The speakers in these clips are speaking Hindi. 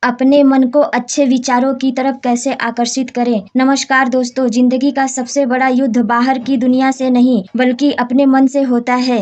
अपने मन को अच्छे विचारों की तरफ कैसे आकर्षित करें। नमस्कार दोस्तों, जिंदगी का सबसे बड़ा युद्ध बाहर की दुनिया से नहीं बल्कि अपने मन से होता है।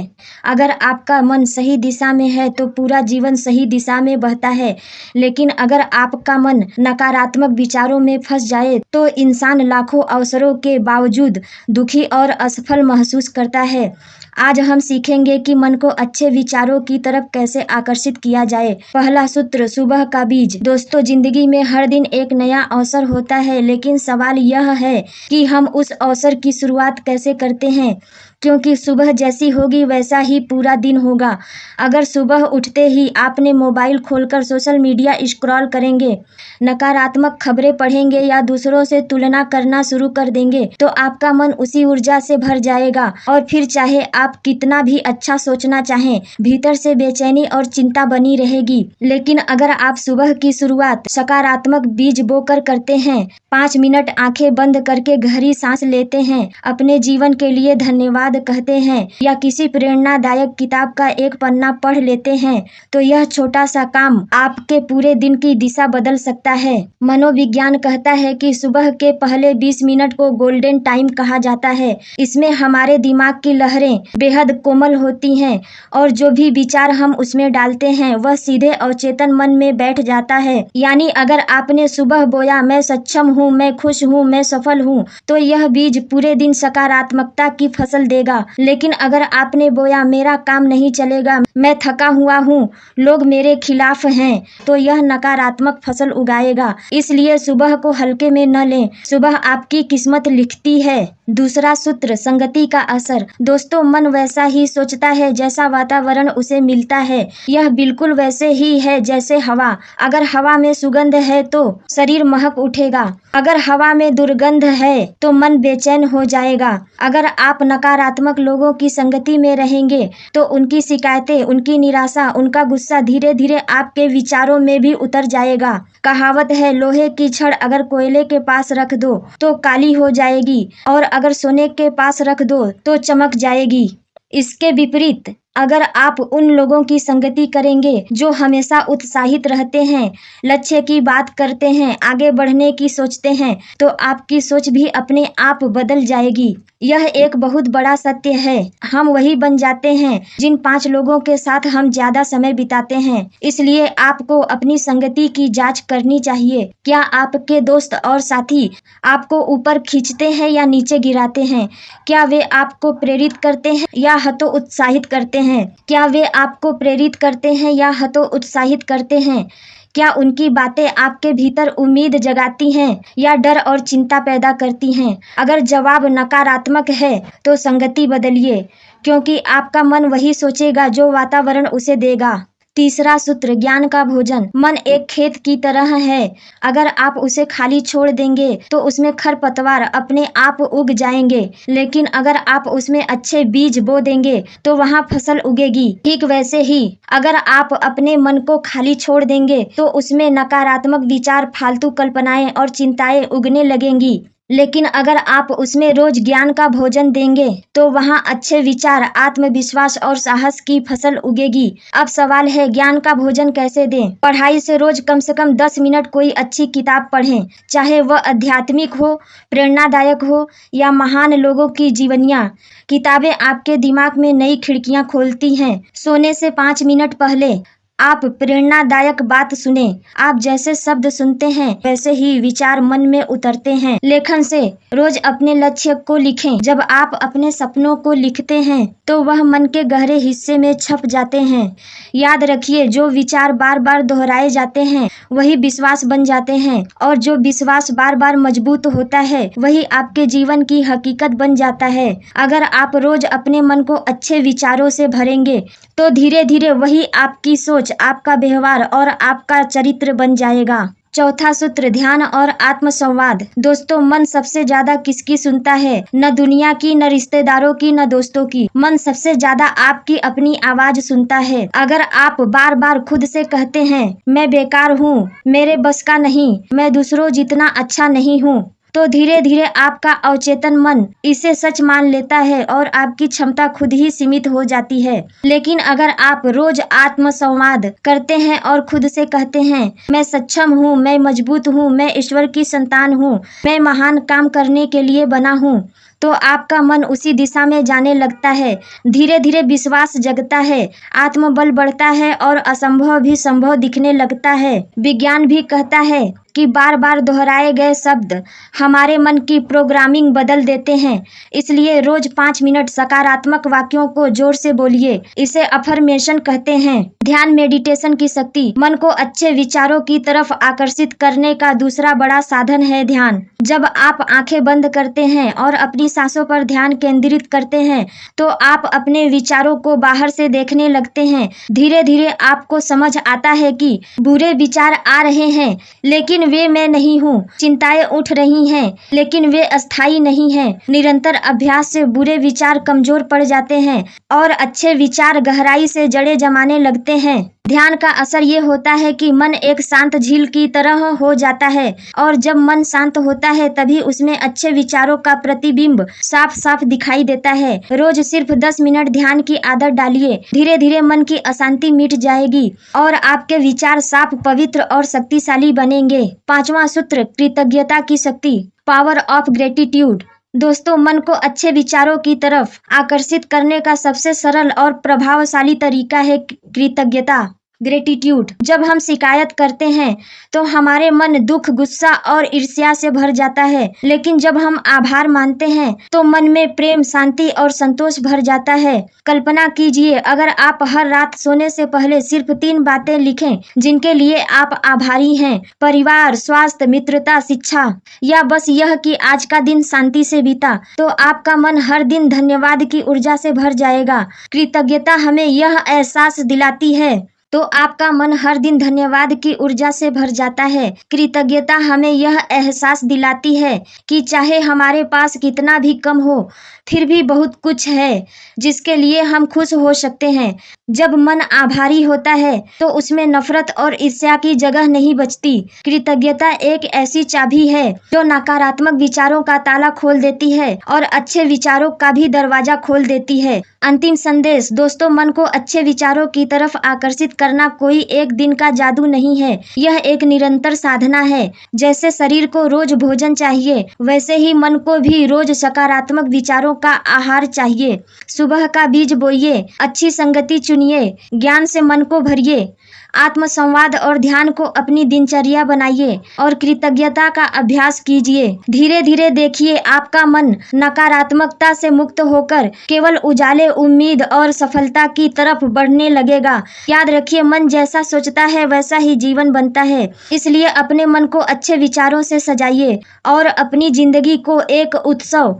अगर आपका मन सही दिशा में है तो पूरा जीवन सही दिशा में बहता है, लेकिन अगर आपका मन नकारात्मक विचारों में फंस जाए तो इंसान लाखों अवसरों के बावजूद दुखी और असफल महसूस करता है। आज हम सीखेंगे कि मन को अच्छे विचारों की तरफ कैसे आकर्षित किया जाए। पहला सूत्र, सुबह का बीज। दोस्तों, जिंदगी में हर दिन एक नया अवसर होता है, लेकिन सवाल यह है कि हम उस अवसर की शुरुआत कैसे करते हैं, क्योंकि सुबह जैसी होगी वैसा ही पूरा दिन होगा। अगर सुबह उठते ही आपने मोबाइल खोलकर सोशल मीडिया स्क्रॉल करेंगे, नकारात्मक खबरें पढ़ेंगे या दूसरों से तुलना करना शुरू कर देंगे तो आपका मन उसी ऊर्जा से भर जाएगा और फिर चाहे आप कितना भी अच्छा सोचना चाहें, भीतर से बेचैनी और चिंता बनी रहेगी। लेकिन अगर आप सुबह की शुरुआत सकारात्मक बीज बोकर करते हैं, 5 मिनट आंखें बंद करके गहरी सांस लेते हैं, अपने जीवन के लिए धन्यवाद कहते हैं या किसी प्रेरणादायक किताब का एक पन्ना पढ़ लेते हैं, तो यह छोटा सा काम आपके पूरे दिन की दिशा बदल सकता है। मनोविज्ञान कहता है कि सुबह के पहले 20 मिनट को गोल्डन टाइम कहा जाता है। इसमें हमारे दिमाग की लहरें बेहद कोमल होती हैं और जो भी विचार हम उसमें डालते हैं वह सीधे अवचेतन मन में बैठ जाता है। यानी अगर आपने सुबह बोया मैं सक्षम हूँ, मैं खुश हूँ, मैं सफल हूँ, तो यह बीज पूरे दिन सकारात्मकता की फसल देगा। लेकिन अगर आपने बोया मेरा काम नहीं चलेगा, मैं थका हुआ हूँ, लोग मेरे खिलाफ हैं, तो यह नकारात्मक फसल उगाएगा। इसलिए सुबह को हल्के में न लें, सुबह आपकी किस्मत लिखती है। दूसरा सूत्र, संगति का असर। दोस्तों, मन वैसा ही सोचता है जैसा वातावरण उसे मिलता है। यह बिल्कुल वैसे ही है जैसे हवा। अगर हवा में सुगंध है तो शरीर महक उठेगा, अगर हवा में दुर्गंध है तो मन बेचैन हो जाएगा। अगर आप नकारात्मक लोगों की संगति में रहेंगे तो उनकी शिकायतें, उनकी निराशा, उनका गुस्सा धीरे धीरे आपके विचारों में भी उतर जाएगा। कहावत है, लोहे की छड़ अगर कोयले के पास रख दो तो काली हो जाएगी और अगर सोने के पास रख दो तो चमक जाएगी। इसके विपरीत अगर आप उन लोगों की संगति करेंगे जो हमेशा उत्साहित रहते हैं, लक्ष्य की बात करते हैं, आगे बढ़ने की सोचते हैं, तो आपकी सोच भी अपने आप बदल जाएगी। यह एक बहुत बड़ा सत्य है। हम वही बन जाते हैं जिन 5 लोगों के साथ हम ज्यादा समय बिताते हैं। इसलिए आपको अपनी संगति की जांच करनी चाहिए। क्या आपके दोस्त और साथी आपको ऊपर खींचते हैं या नीचे गिराते हैं? क्या वे आपको प्रेरित करते हैं या हतोत्साहित करते हैं? क्या वे आपको प्रेरित करते हैं या हतोत्साहित करते हैं? क्या उनकी बातें आपके भीतर उम्मीद जगाती हैं या डर और चिंता पैदा करती हैं? अगर जवाब नकारात्मक है तो संगति बदलिए, क्योंकि आपका मन वही सोचेगा जो वातावरण उसे देगा। तीसरा सूत्र, ज्ञान का भोजन। मन एक खेत की तरह है। अगर आप उसे खाली छोड़ देंगे तो उसमें खरपतवार अपने आप उग जाएंगे, लेकिन अगर आप उसमें अच्छे बीज बो देंगे तो वहाँ फसल उगेगी। ठीक वैसे ही अगर आप अपने मन को खाली छोड़ देंगे तो उसमें नकारात्मक विचार, फालतू कल्पनाएं और चिंताएं उगने लगेंगी। लेकिन अगर आप उसमें रोज ज्ञान का भोजन देंगे तो वहाँ अच्छे विचार, आत्मविश्वास और साहस की फसल उगेगी। अब सवाल है, ज्ञान का भोजन कैसे दें? पढ़ाई से रोज कम से कम 10 मिनट कोई अच्छी किताब पढ़ें, चाहे वह आध्यात्मिक हो, प्रेरणादायक हो या महान लोगों की जीवनियाँ। किताबें आपके दिमाग में नई खिड़कियाँ खोलती हैं। सोने से 5 मिनट पहले आप प्रेरणादायक बात सुने। आप जैसे शब्द सुनते हैं वैसे ही विचार मन में उतरते हैं। लेखन से रोज अपने लक्ष्य को लिखें। जब आप अपने सपनों को लिखते हैं तो वह मन के गहरे हिस्से में छप जाते हैं। याद रखिए, जो विचार बार बार दोहराए जाते हैं वही विश्वास बन जाते हैं और जो विश्वास बार बार मजबूत होता है वही आपके जीवन की हकीकत बन जाता है। अगर आप रोज अपने मन को अच्छे विचारों से भरेंगे तो धीरे धीरे वही आपकी सोच, आपका व्यवहार और आपका चरित्र बन जाएगा। चौथा सूत्र, ध्यान और आत्मसंवाद। दोस्तों, मन सबसे ज्यादा किसकी सुनता है? न दुनिया की, न रिश्तेदारों की, न दोस्तों की। मन सबसे ज्यादा आपकी अपनी आवाज सुनता है। अगर आप बार बार खुद से कहते हैं मैं बेकार हूँ, मेरे बस का नहीं, मैं दूसरों जितना अच्छा नहीं हूँ, तो धीरे धीरे आपका अवचेतन मन इसे सच मान लेता है और आपकी क्षमता खुद ही सीमित हो जाती है। लेकिन अगर आप रोज आत्म संवाद करते हैं और खुद से कहते हैं, मैं सक्षम हूँ, मैं मजबूत हूँ, मैं ईश्वर की संतान हूँ, मैं महान काम करने के लिए बना हूँ, तो आपका मन उसी दिशा में जाने लगता है। धीरे धीरे विश्वास जगता है, आत्मबल बढ़ता है और असंभव भी संभव दिखने लगता है। विज्ञान भी कहता है कि बार बार दोहराए गए शब्द हमारे मन की प्रोग्रामिंग बदल देते हैं। इसलिए रोज 5 मिनट सकारात्मक वाक्यों को जोर से बोलिए। इसे अफर्मेशन कहते हैं। ध्यान मेडिटेशन की शक्ति। मन को अच्छे विचारों की तरफ आकर्षित करने का दूसरा बड़ा साधन है ध्यान। जब आप आंखें बंद करते हैं और अपनी सांसों पर ध्यान केंद्रित करते हैं तो आप अपने विचारों को बाहर से देखने लगते हैं। धीरे धीरे आपको समझ आता है कि बुरे विचार आ रहे हैं लेकिन वे मैं नहीं हूँ। चिंताएं उठ रही हैं लेकिन वे अस्थायी नहीं हैं। निरंतर अभ्यास से बुरे विचार कमजोर पड़ जाते हैं और अच्छे विचार गहराई से जड़ें जमाने लगते हैं। ध्यान का असर ये होता है कि मन एक शांत झील की तरह हो जाता है और जब मन शांत होता है तभी उसमें अच्छे विचारों का प्रतिबिंब साफ साफ दिखाई देता है। रोज सिर्फ 10 मिनट ध्यान की आदत डालिए। धीरे धीरे मन की अशांति मिट जाएगी और आपके विचार साफ, पवित्र और शक्तिशाली बनेंगे। 5वां सूत्र, कृतज्ञता की शक्ति, पावर ऑफ ग्रेटिट्यूड। दोस्तों, मन को अच्छे विचारों की तरफ आकर्षित करने का सबसे सरल और प्रभावशाली तरीका है कृतज्ञता, ग्रेटिट्यूड। जब हम शिकायत करते हैं तो हमारे मन दुख, गुस्सा और ईर्ष्या से भर जाता है, लेकिन जब हम आभार मानते हैं तो मन में प्रेम, शांति और संतोष भर जाता है। कल्पना कीजिए, अगर आप हर रात सोने से पहले सिर्फ 3 बातें लिखें जिनके लिए आप आभारी हैं, परिवार, स्वास्थ्य, मित्रता, शिक्षा, या बस यह कि आज का दिन शांति से बीता, तो आपका मन हर दिन धन्यवाद की ऊर्जा से भर जाएगा। कृतज्ञता हमें यह एहसास दिलाती है तो आपका मन हर दिन धन्यवाद की ऊर्जा से भर जाता है। कृतज्ञता हमें यह एहसास दिलाती है कि चाहे हमारे पास कितना भी कम हो, फिर भी बहुत कुछ है जिसके लिए हम खुश हो सकते हैं। जब मन आभारी होता है तो उसमें नफरत और ईर्ष्या की जगह नहीं बचती। कृतज्ञता एक ऐसी चाबी है जो नकारात्मक विचारों का ताला खोल देती है और अच्छे विचारों का भी दरवाजा खोल देती है। अंतिम संदेश। दोस्तों, मन को अच्छे विचारों की तरफ आकर्षित करना कोई एक दिन का जादू नहीं है, यह एक निरंतर साधना है। जैसे शरीर को रोज भोजन चाहिए, वैसे ही मन को भी रोज सकारात्मक विचारों का आहार चाहिए। सुबह का बीज बोइए, अच्छी संगति चुनिए, ज्ञान से मन को भरिए, आत्म संवाद और ध्यान को अपनी दिनचर्या बनाइए और कृतज्ञता का अभ्यास कीजिए। धीरे धीरे देखिए आपका मन नकारात्मकता से मुक्त होकर केवल उजाले, उम्मीद और सफलता की तरफ बढ़ने लगेगा। याद रखिए, मन जैसा सोचता है वैसा ही जीवन बनता है। इसलिए अपने मन को अच्छे विचारों से सजाइए और अपनी जिंदगी को एक उत्सव,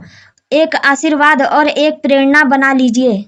एक आशीर्वाद और एक प्रेरणा बना लीजिए।